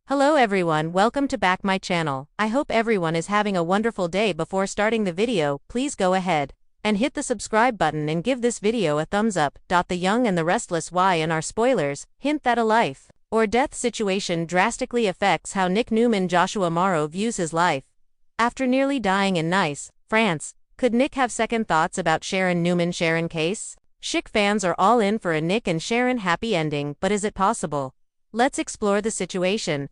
Hello everyone, welcome to back my channel. I hope everyone is having a wonderful day. Before starting the video, please go ahead and hit the subscribe button and give this video a thumbs up. The Young and the Restless. Why in our spoilers hint that a life or death situation drastically affects how Nick Newman Joshua Morrow views his life. After nearly dying in Nice, France, could Nick have second thoughts about Sharon Sharon case? Chic fans are all in for a Nick and Sharon happy ending, but is it possible? Let's explore the situation.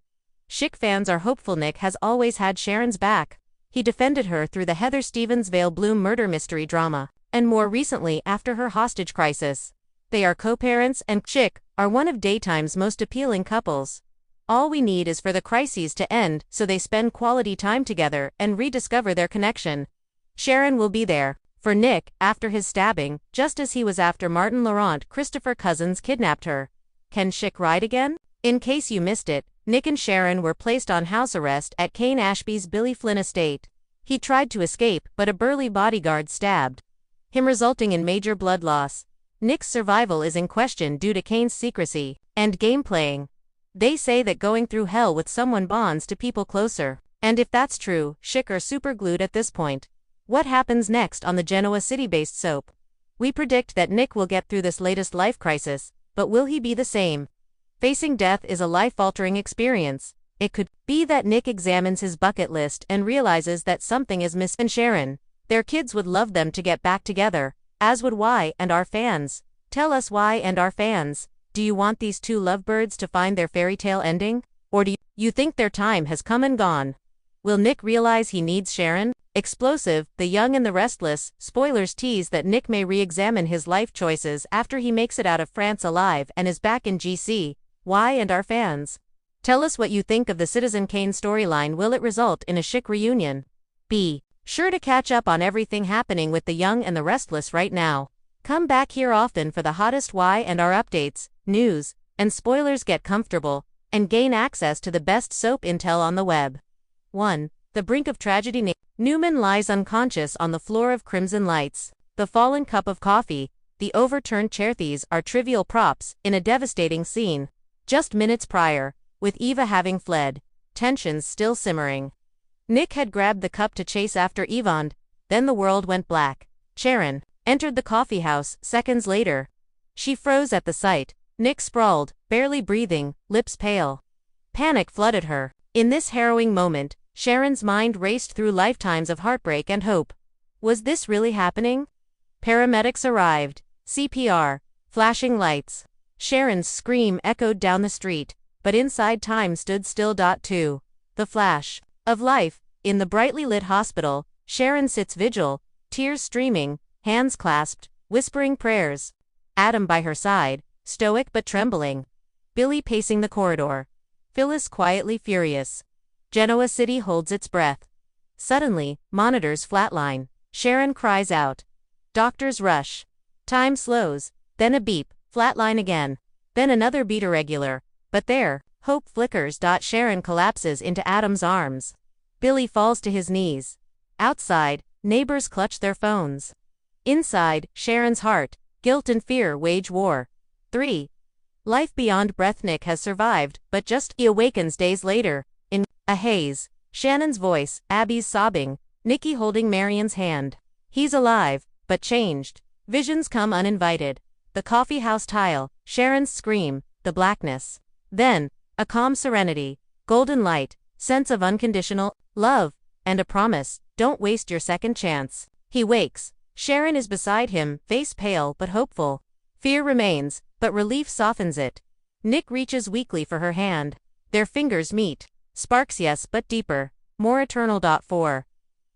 Chic fans are hopeful. Nick has always had Sharon's back. He defended her through the Heather Stevens Vale Bloom murder mystery drama, and more recently after her hostage crisis. They are co-parents and Chic are one of daytime's most appealing couples. All we need is for the crises to end so they spend quality time together and rediscover their connection. Sharon will be there for Nick after his stabbing, just as he was after Martin Laurent. Christopher Cousins kidnapped her. Can Chic ride again? In case you missed it, Nick and Sharon were placed on house arrest at Kane Ashby's Billy Flynn estate. He tried to escape, but a burly bodyguard stabbed him, resulting in major blood loss. Nick's survival is in question due to Kane's secrecy and game playing. They say that going through hell with someone bonds to people closer. And if that's true, Chic are superglued at this point. What happens next on the Genoa City-based soap? We predict that Nick will get through this latest life crisis, but will he be the same? Facing death is a life-altering experience. It could be that Nick examines his bucket list and realizes that something is missing. And Sharon, their kids would love them to get back together, as would Y and our fans. Tell us, Y and our fans, do you want these two lovebirds to find their fairy tale ending? Or do you think their time has come and gone? Will Nick realize he needs Sharon? Explosive, The Young and the Restless. Spoilers tease that Nick may re-examine his life choices after he makes it out of France alive and is back in GC. Y and our fans, tell us what you think of the Citizen Kane storyline. Will it result in a Chic reunion? Be sure to catch up on everything happening with The Young and the Restless right now. Come back here often for the hottest Y and R updates, news, and spoilers. Get comfortable and gain access to the best soap intel on the web. 1. The brink of tragedy. Nick Newman lies unconscious on the floor of Crimson Lights. The fallen cup of coffee, the overturned chair. These are trivial props in a devastating scene. Just minutes prior, with Eva having fled, tensions still simmering. Nick had grabbed the cup to chase after Yvonne, then the world went black. Sharon entered the coffee house seconds later. She froze at the sight. Nick sprawled, barely breathing, lips pale. Panic flooded her. In this harrowing moment, Sharon's mind raced through lifetimes of heartbreak and hope. Was this really happening? Paramedics arrived. CPR, flashing lights. Sharon's scream echoed down the street, but inside time stood still. 2. The flash of life. In the brightly lit hospital, Sharon sits vigil, tears streaming, hands clasped, whispering prayers. Adam by her side, stoic but trembling. Billy pacing the corridor. Phyllis quietly furious. Genoa City holds its breath. Suddenly, monitors flatline. Sharon cries out. Doctors rush. Time slows, then a beep. Flatline again. Then another beat. Irregular. But there, hope flickers. Sharon collapses into Adam's arms. Billy falls to his knees. Outside, neighbors clutch their phones. Inside, Sharon's heart, guilt and fear wage war. 3. Life beyond breath. Nick has survived, but he awakens days later. In a haze. Shannon's voice, Abby's sobbing, Nikki holding Marion's hand. He's alive, but changed. Visions come uninvited. The coffee house tile, Sharon's scream, the blackness. Then, a calm serenity, golden light, sense of unconditional love, and a promise, don't waste your second chance. He wakes. Sharon is beside him, face pale but hopeful. Fear remains, but relief softens it. Nick reaches weakly for her hand. Their fingers meet. Sparks, yes, but deeper, more eternal. 4.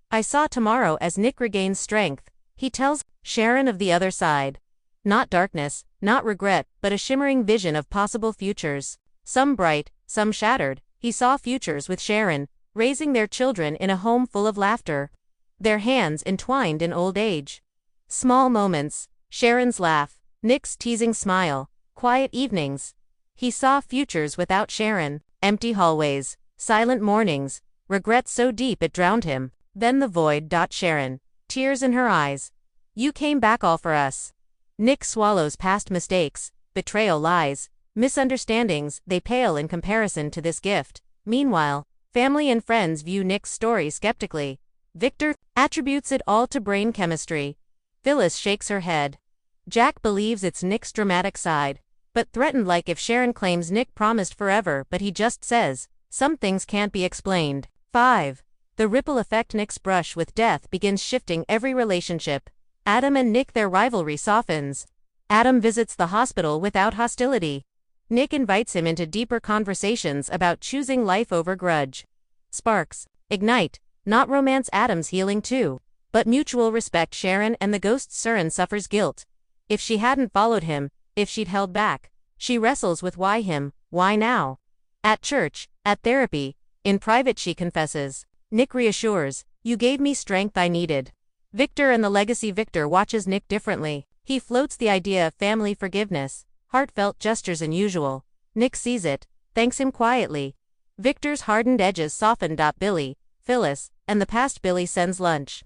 I saw tomorrow. As Nick regains strength, he tells Sharon of the other side. Not darkness, not regret, but a shimmering vision of possible futures. Some bright, some shattered. He saw futures with Sharon, raising their children in a home full of laughter. Their hands entwined in old age. Small moments, Sharon's laugh, Nick's teasing smile, quiet evenings. He saw futures without Sharon, empty hallways, silent mornings, regret so deep it drowned him. Then the void. Sharon, tears in her eyes. You came back all for us. Nick swallows past mistakes, betrayal, lies, misunderstandings. They pale in comparison to this gift. Meanwhile, family and friends view Nick's story skeptically. Victor attributes it all to brain chemistry. Phyllis shakes her head. Jack believes it's Nick's dramatic side, but threatened like if Sharon claims Nick promised forever but he just says, some things can't be explained. 5. The ripple effect. Nick's brush with death begins shifting every relationship. Adam and Nick, their rivalry softens. Adam visits the hospital without hostility. Nick invites him into deeper conversations about choosing life over grudge. Sparks ignite, not romance. Adam's healing too, but mutual respect. Sharon and the ghost Sharon suffers guilt. If she hadn't followed him, if she'd held back, she wrestles with why him, why now? At church, at therapy, in private she confesses. Nick reassures, you gave me strength I needed. Victor and the legacy. Victor watches Nick differently. He floats the idea of family forgiveness, heartfelt gestures unusual. Nick sees it, thanks him quietly. Victor's hardened edges soften. Billy, Phyllis, and the past. Billy sends lunch.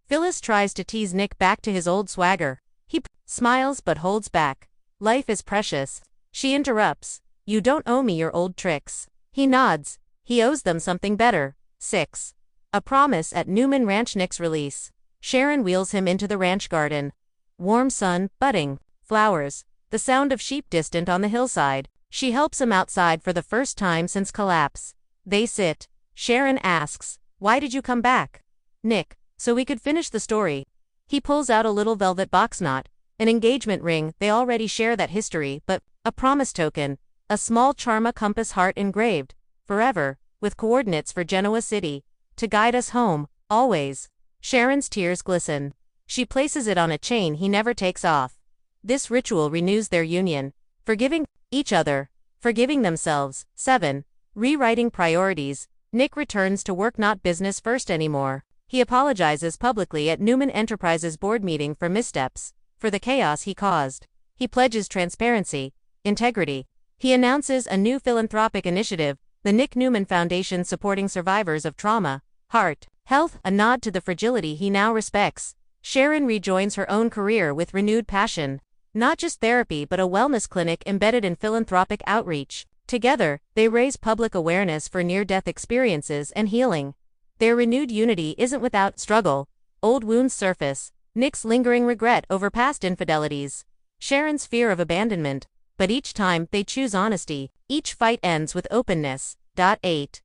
Phyllis tries to tease Nick back to his old swagger. He smiles but holds back. Life is precious. She interrupts. You don't owe me your old tricks. He nods. He owes them something better. 6. A promise at Newman Ranch. Nick's release. Sharon wheels him into the ranch garden. Warm sun, budding, flowers, the sound of sheep distant on the hillside. She helps him outside for the first time since collapse. They sit. Sharon asks, why did you come back? Nick, so we could finish the story. He pulls out a little velvet box knot, an engagement ring. They already share that history, but a promise token, a small charm, compass heart engraved, forever, with coordinates for Genoa City, to guide us home, always. Sharon's tears glisten. She places it on a chain he never takes off. This ritual renews their union, forgiving each other, forgiving themselves. 7. Rewriting priorities. Nick returns to work, not business first anymore. He apologizes publicly at Newman Enterprises board meeting for missteps, for the chaos he caused. He pledges transparency, integrity. He announces a new philanthropic initiative, the Nick Newman Foundation, supporting survivors of trauma, heart, health, a nod to the fragility he now respects. Sharon rejoins her own career with renewed passion. Not just therapy but a wellness clinic embedded in philanthropic outreach. Together, they raise public awareness for near-death experiences and healing. Their renewed unity isn't without struggle. Old wounds surface. Nick's lingering regret over past infidelities. Sharon's fear of abandonment. But each time, they choose honesty. Each fight ends with openness. 8.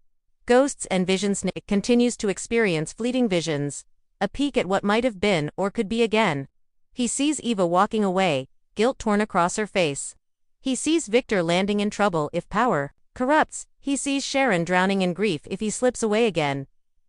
Ghosts and visions. Nick continues to experience fleeting visions. A peek at what might have been or could be again. He sees Eva walking away, guilt torn across her face. He sees Victor landing in trouble if power corrupts. He sees Sharon drowning in grief if he slips away again.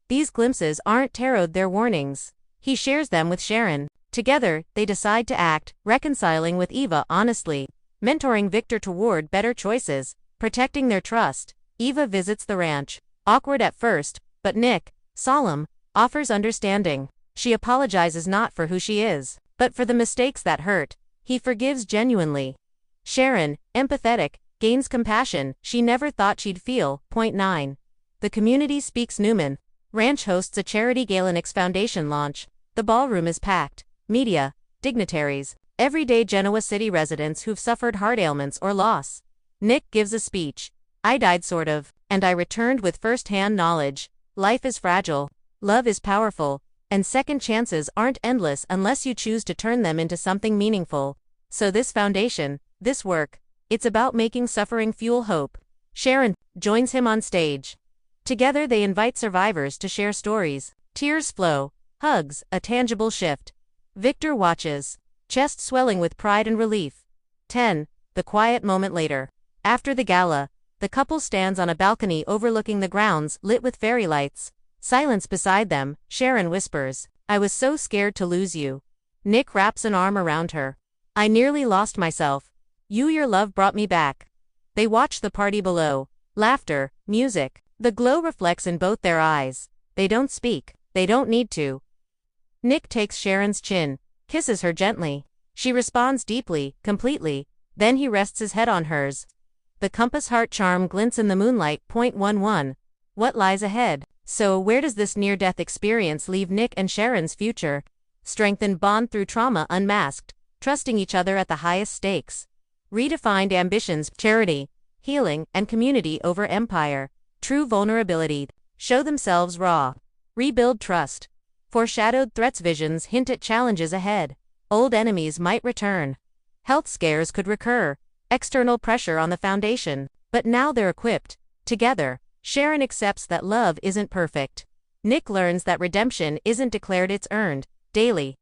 These glimpses aren't tarot, they're warnings. He shares them with Sharon. Together, they decide to act, reconciling with Eva honestly, mentoring Victor toward better choices, protecting their trust. Eva visits the ranch. Awkward at first, but Nick, solemn, offers understanding. She apologizes not for who she is, but for the mistakes that hurt. He forgives genuinely. Sharon, empathetic, gains compassion she never thought she'd feel. 9. The community speaks. Newman Ranch hosts a charity gala. Nick's Foundation launch. The ballroom is packed. Media, dignitaries, everyday Genoa City residents who've suffered heart ailments or loss. Nick gives a speech. I died sort of, and I returned with first-hand knowledge. Life is fragile, love is powerful, and second chances aren't endless unless you choose to turn them into something meaningful. So this foundation, this work, it's about making suffering fuel hope. Sharon joins him on stage. Together they invite survivors to share stories. Tears flow, hugs, a tangible shift. Victor watches, chest swelling with pride and relief. 10. The quiet moment later. After the gala, the couple stands on a balcony overlooking the grounds, lit with fairy lights. Silence beside them. Sharon whispers, I was so scared to lose you. Nick wraps an arm around her. I nearly lost myself. Your love brought me back. They watch the party below. Laughter, music. The glow reflects in both their eyes. They don't speak. They don't need to. Nick takes Sharon's chin, kisses her gently. She responds deeply, completely. Then he rests his head on hers. The compass heart charm glints in the moonlight. 11. What lies ahead? So, where does this near-death experience leave Nick and Sharon's future? Strengthened bond through trauma unmasked, trusting each other at the highest stakes. Redefined ambitions, charity, healing, and community over empire. True vulnerability. Show themselves raw. Rebuild trust. Foreshadowed threats. Visions hint at challenges ahead. Old enemies might return. Health scares could recur. External pressure on the foundation. But now they're equipped. Together, Sharon accepts that love isn't perfect. Nick learns that redemption isn't declared, it's earned, daily.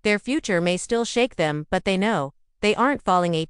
Their future may still shake them, but they know they aren't falling apart.